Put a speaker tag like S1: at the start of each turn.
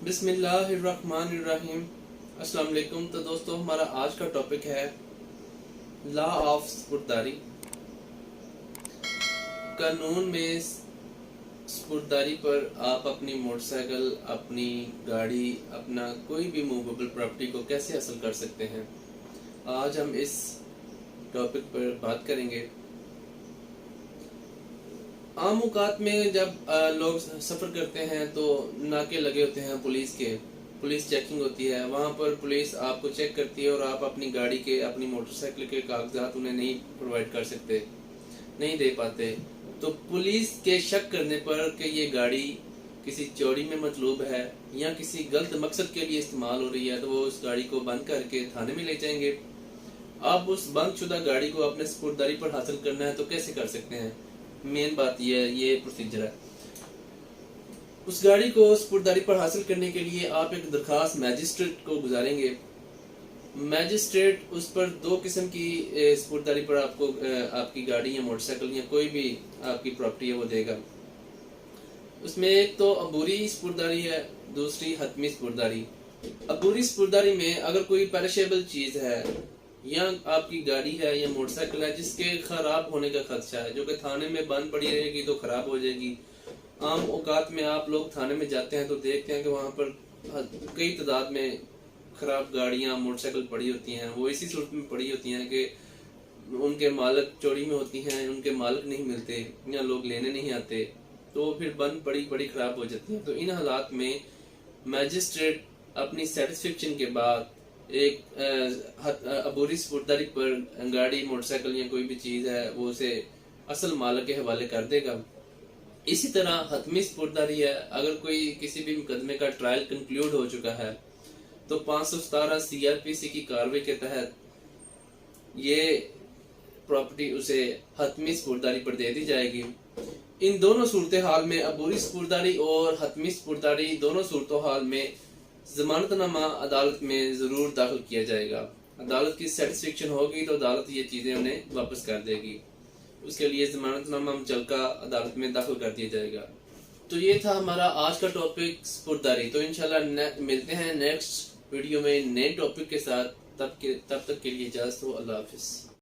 S1: बिस्मिल्लाहिर्रहमानिर्रहीम। अस्सलाम वालेकुम। तो दोस्तों, हमारा आज का टॉपिक है लॉ ऑफ स्पुर्दारी। कानून में स्पुर्दारी पर आप अपनी मोटरसाइकिल, अपनी गाड़ी, अपना कोई भी मूवेबल प्रॉपर्टी को कैसे हासिल कर सकते हैं, आज हम इस टॉपिक पर बात करेंगे। आम औकात में जब लोग सफ़र करते हैं तो नाके लगे होते हैं पुलिस के, पुलिस चेकिंग होती है। वहाँ पर पुलिस आपको चेक करती है और आप अपनी गाड़ी के, अपनी मोटरसाइकिल के कागजात उन्हें नहीं प्रोवाइड कर सकते, नहीं दे पाते। तो पुलिस के शक करने पर कि ये गाड़ी किसी चोरी में मतलूब है या किसी गलत मकसद के लिए इस्तेमाल हो रही है, तो वो उस गाड़ी को बंद करके थाने में ले जाएंगे। अब उस बंद शुदा गाड़ी को अपने स्पुर्दारी पर हासिल करना है तो कैसे कर सकते हैं? मेन बात ये प्रोसीजर है। उस गाड़ी को स्पुर्दारी पर हासिल करने के लिए आप एक दरखास्त मैजिस्ट्रेट को गुजारेंगे। मैजिस्ट्रेट उस पर दो किस्म की स्पुर्दारी पर आपको आपकी गाड़ी या मोटरसाइकिल या कोई भी आपकी प्रॉपर्टी है वो देगा। उसमें एक तो अबूरी स्पुर्दारी है, दूसरी हतमी स्पुर्दारी। अबूरी स्पुर्दारी में अगर कोई पेरिशेबल चीज है या आपकी गाड़ी है या मोटरसाइकिल है जिसके खराब होने का खदशा है, जो कि थाने में बंद पड़ी रहेगी तो खराब हो जाएगी। आम औकात में आप लोग थाने में जाते हैं तो देखते हैं कि वहाँ पर कई तादाद में खराब गाड़ियाँ, मोटरसाइकिल पड़ी होती हैं। वो इसी सूरत में पड़ी होती हैं कि उनके मालिक चोरी में होती हैं, उनके मालिक नहीं मिलते या लोग लेने नहीं आते, तो फिर बंद पड़ी खराब हो जाती हैं। तो इन हालात में मैजिस्ट्रेट अपनी सेटिस्फेक्शन के बाद एक अबूरी स्पुर्दारी पर गाड़ी, मोटरसाइकिल या कोई भी चीज है वो उसे असल मालिक के हवाले कर देगा। इसी तरह हतमी स्पुर्दारी है, अगर कोई किसी भी मुकदमे का ट्रायल कंक्लूड हो चुका है तो 517 CRPC की कार्रवाई के तहत ये प्रॉपर्टी उसे हतमी स्पुर्दारी पर दे दी जाएगी। इन दोनों सूरत हाल में, अबूरी स्पुर्दारी और हतमी स्पुर्दारी, दोनों सूरत हाल में जमानतनामा अदालत में जरूर दाखिल किया जाएगा। अदालत की सेटिस्फेक्शन होगी तो अदालत ये चीजें उन्हें वापस कर देगी। उसके लिए जमानतनामा मुचलका अदालत में दाखिल कर दिया जाएगा। तो ये था हमारा आज का टॉपिक स्पुर्दारी। तो इंशाल्लाह मिलते हैं नेक्स्ट वीडियो में नए टॉपिक के साथ। तब तक के लिए इजाजत हो। अल्लाह हाफिज।